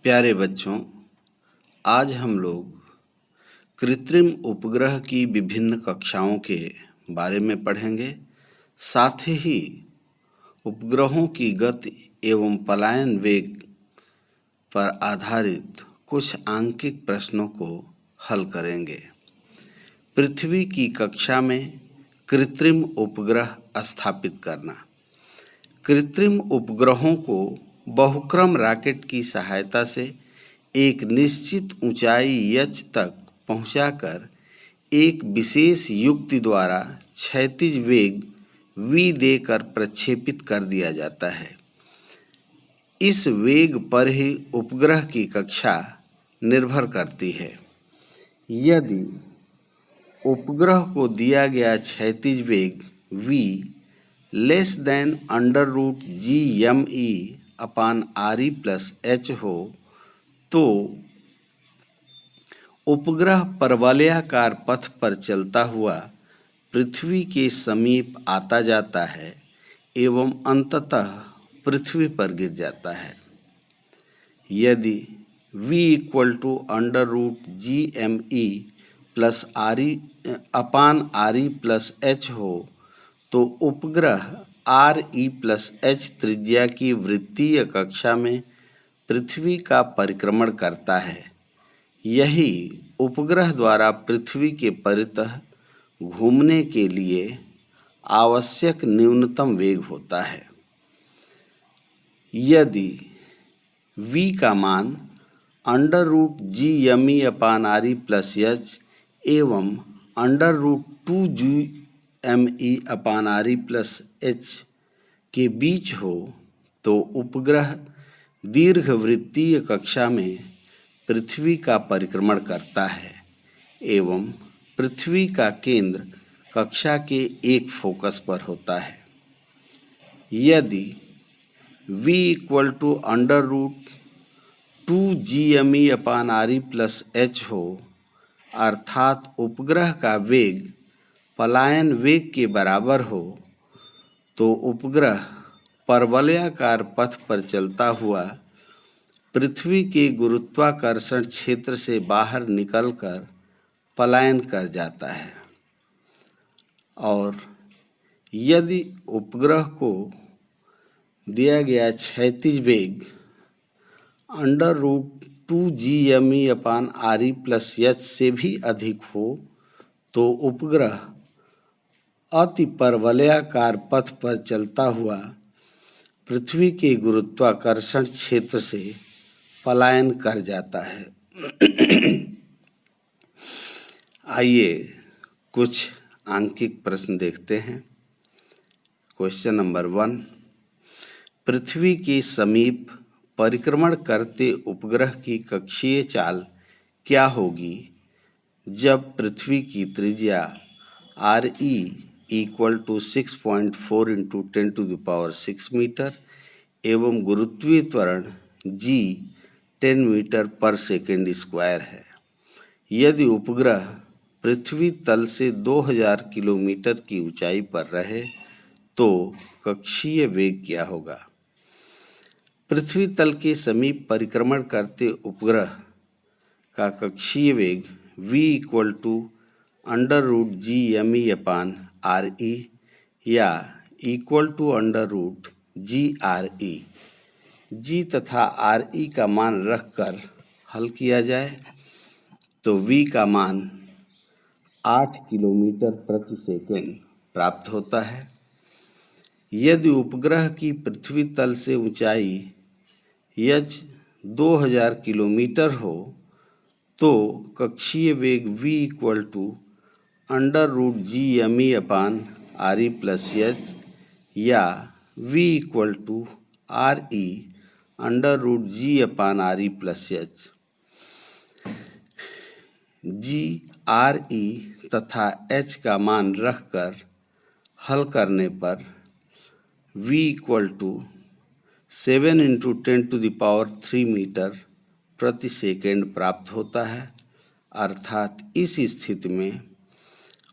प्यारे बच्चों, आज हम लोग कृत्रिम उपग्रह की विभिन्न कक्षाओं के बारे में पढ़ेंगे। साथ ही उपग्रहों की गति एवं पलायन वेग पर आधारित कुछ आंकिक प्रश्नों को हल करेंगे। पृथ्वी की कक्षा में कृत्रिम उपग्रह स्थापित करना। कृत्रिम उपग्रहों को बहुक्रम रॉकेट की सहायता से एक निश्चित ऊंचाई एच तक पहुंचाकर एक विशेष युक्ति द्वारा क्षैतिज वेग v देकर प्रक्षेपित कर दिया जाता है। इस वेग पर ही उपग्रह की कक्षा निर्भर करती है। यदि उपग्रह को दिया गया क्षैतिज वेग v लेस देन √GME/RE+H हो तो उपग्रह परवलयाकार पथ पर चलता हुआ पृथ्वी के समीप आता जाता है एवं अंततः पृथ्वी पर गिर जाता है। यदि v =√GME/RE+H हो तो उपग्रह RE+H त्रिज्या की वृत्तीय कक्षा में पृथ्वी का परिक्रमण करता है। यही उपग्रह द्वारा पृथ्वी के परितः घूमने के लिए आवश्यक न्यूनतम वेग होता है। यदि v का मान √GME/RE+H एवं √2GME/RE+H के बीच हो तो उपग्रह दीर्घवृत्तीय कक्षा में पृथ्वी का परिक्रमण करता है एवं पृथ्वी का केंद्र कक्षा के एक फोकस पर होता है। यदि v √2GME/RE+H हो अर्थात उपग्रह का वेग पलायन वेग के बराबर हो तो उपग्रह परवलयाकार पथ पर चलता हुआ पृथ्वी के गुरुत्वाकर्षण क्षेत्र से बाहर निकलकर पलायन कर जाता है। और यदि उपग्रह को दिया गया क्षैतिज वेग √2GME/RE+H से भी अधिक हो तो उपग्रह अति परवलयाकार पथ पर चलता हुआ पृथ्वी के गुरुत्वाकर्षण क्षेत्र से पलायन कर जाता है। आइए कुछ आंकिक प्रश्न देखते हैं। क्वेश्चन नंबर 1, पृथ्वी के समीप परिक्रमण करते उपग्रह की कक्षीय चाल क्या होगी जब पृथ्वी की त्रिज्या RE = 6.4 × 10⁶ मीटर एवं गुरुत्वीय त्वरण G 10 मीटर/सेकंड² है। यदि उपग्रह पृथ्वी तल से 2000 किलोमीटर की ऊंचाई पर रहे तो कक्षीय वेग क्या होगा? पृथ्वी तल के समीप परिक्रमण करते उपग्रह का कक्षीय वेग v √GME/RE या =√GRE। G तथा RE का मान रखकर हल किया जाए तो v का मान 8 किलोमीटर प्रति सेकंड प्राप्त होता है। यदि उपग्रह की पृथ्वी तल से ऊंचाई h 2000 किलोमीटर हो तो कक्षीय वेग v √GME/RE+H या v √RE/G/RE+H। G, RE तथा H का मान रखकर हल करने पर v = 7 × 10⁻³ मीटर प्रति सेकंड प्राप्त होता है। अर्थात इस स्थिति में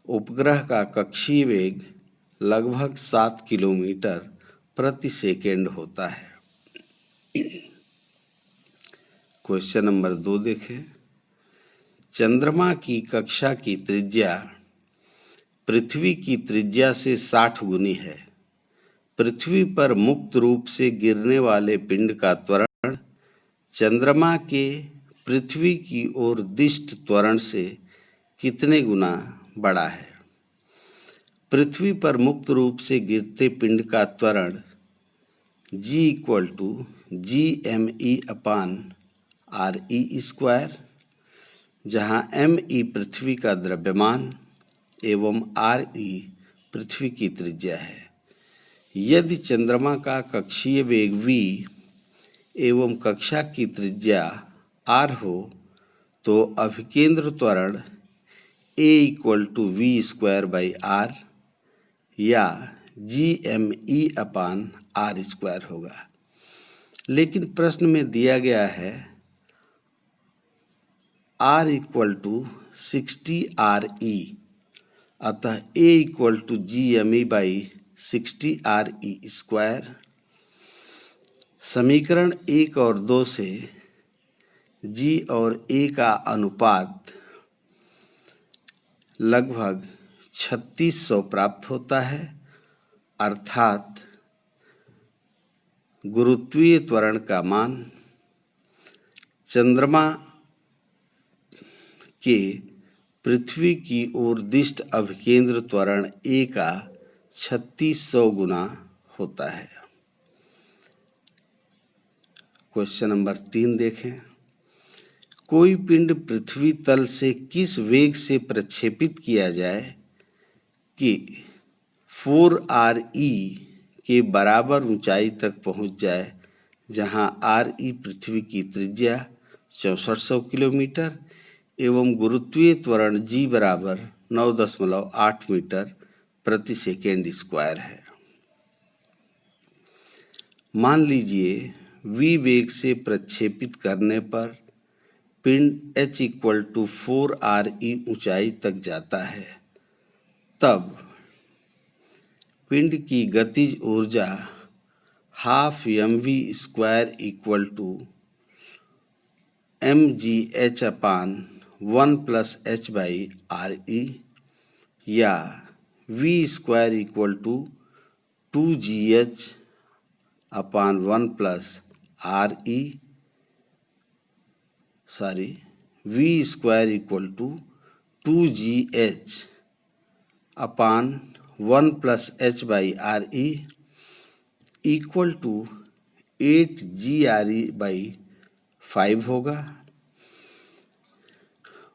उपग्रह का कक्षीय वेग लगभग 7 किलोमीटर प्रति सेकंड होता है। क्वेश्चन नंबर 2 देखें। चंद्रमा की कक्षा की त्रिज्या पृथ्वी की त्रिज्या से 60 गुनी है। पृथ्वी पर मुक्त रूप से गिरने वाले पिंड का त्वरण चंद्रमा के पृथ्वी की ओर दिष्ट त्वरण से कितने गुना बड़ा है? पृथ्वी पर मुक्त रूप से गिरते पिंड का त्वरण G इक्वल टू GME/RE², जहाँ ME पृथ्वी का द्रव्यमान एवं RE पृथ्वी की त्रिज्या है। यदि चंद्रमा का कक्षीय वेग v एवं कक्षा की त्रिज्या r हो तो अभिकेंद्र त्वरण A इक्वल टू V²/r या GME/r² होगा। लेकिन प्रश्न में दिया गया है r इक्वल टू 60 RE, अतः A equal to GME/60 RE²। समीकरण 1 और 2 से G और A का अनुपात लगभग 3600 प्राप्त होता है, अर्थात गुरुत्वीय त्वरण का मान चंद्रमा के पृथ्वी की ओर दिष्ट अभिकेंद्र त्वरण A का 3600 गुना होता है। क्वेश्चन नंबर 3 देखें। कोई पिंड पृथ्वी तल से किस वेग से प्रक्षेपित किया जाए कि 4RE के बराबर ऊंचाई तक पहुंच जाए, जहां RE पृथ्वी की त्रिज्या 6400 किलोमीटर एवं गुरुत्वीय त्वरण G बराबर 9.8 मीटर प्रति सेकेंड स्क्वायर है। मान लीजिए v वेग से प्रक्षेपित करने पर पिंड h इक्वल टू 4RE ऊंचाई तक जाता है, तब पिंड की गतिज ऊर्जा half mv² equal to mgh/1 + h/RE या v² equal to 2gh/1 + v² equal to 2gh/1 + h/RE equal to 8gRE/5 होगा।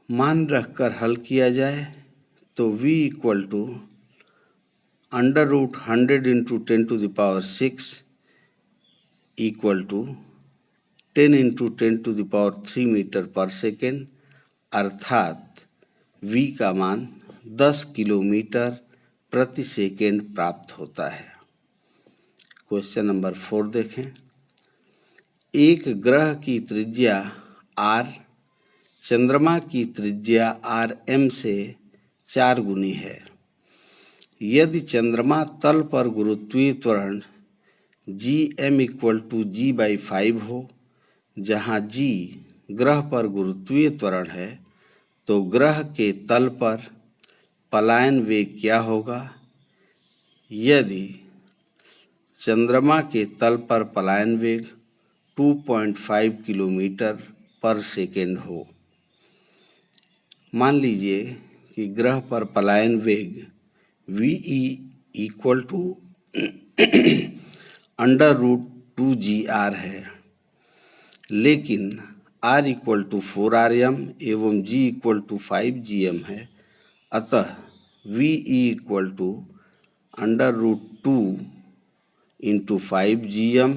मान रखकर हल किया जाए तो v equal to √100 × 10⁶ equal to 10 × 10³ metre per second, अर्थात v का मान 10 किलोमीटर प्रति सेकेंड प्राप्त होता है। क्वेश्चन नंबर 4 देखें। एक ग्रह की त्रिज्या r चंद्रमा की त्रिज्या rm से 4 गुनी है। यदि चंद्रमा तल पर गुरुत्वीय त्वरण Gm इक्वल टू G/5 हो, जहाँ G ग्रह पर गुरुत्वीय त्वरण है, तो ग्रह के तल पर पलायन वेग क्या होगा? यदि चंद्रमा के तल पर पलायन वेग 2.5 किलोमीटर पर सेकेंड हो। मान लीजिए कि ग्रह पर पलायन वेग VE इक्वल टू √2gr है, लेकिन r इक्वल टू 4rm एवं g इक्वल टू 5gm है, अतः VE equal to √2 × 5gm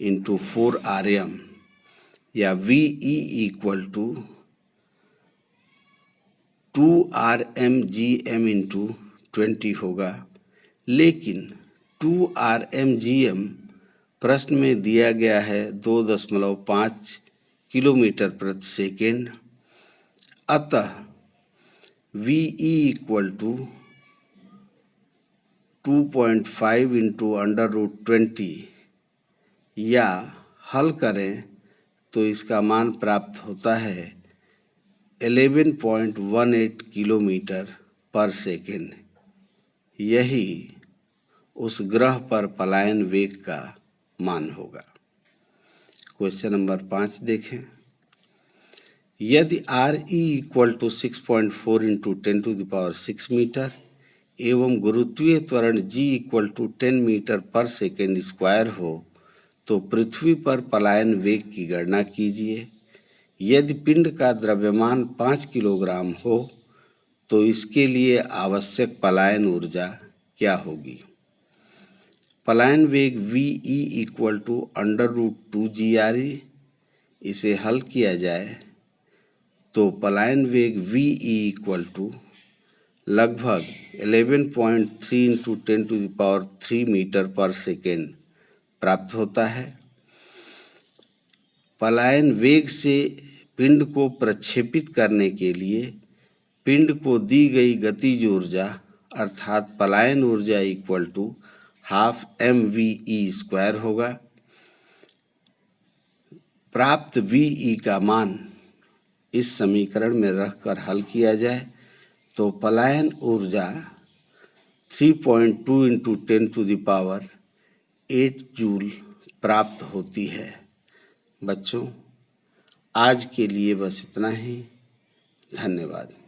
× 4rm या VE इक्वल टू 2rmgm × 20 होगा। लेकिन 2rmgm प्रश्न में दिया गया है 2.5 किलोमीटर प्रति सेकेंड, अतः VE इक्वल टू 2.5 × √20 या हल करें तो इसका मान प्राप्त होता है 11.18 किलोमीटर पर सेकेंड। यही उस ग्रह पर पलायन वेग का मान होगा। क्वेश्चन नंबर 5 देखें। यदि RE equal to 6.4 into 10⁶ metre एवं गुरुत्वीय त्वरण G equal to 10 metre per second square हो तो पृथ्वी पर पलायन वेग की गणना कीजिए। यदि पिंड का द्रव्यमान 5 किलोग्राम हो तो इसके लिए आवश्यक पलायन ऊर्जा क्या होगी? पलायन वेग VE इक्वल टू √2GRE। इसे हल किया जाए तो पलायन वेग VE इक्वल टू लगभग 11.3 इंटू 10⁻³ मीटर पर सेकेंड प्राप्त होता है। पलायन वेग से पिंड को प्रक्षेपित करने के लिए पिंड को दी गई गतिज ऊर्जा अर्थात पलायन ऊर्जा इक्वल टू ½ mve² होगा। प्राप्त VE का मान इस समीकरण में रखकर हल किया जाए तो पलायन ऊर्जा 3.2 इंटू 10⁸ जूल प्राप्त होती है। बच्चों, आज के लिए बस इतना ही। धन्यवाद।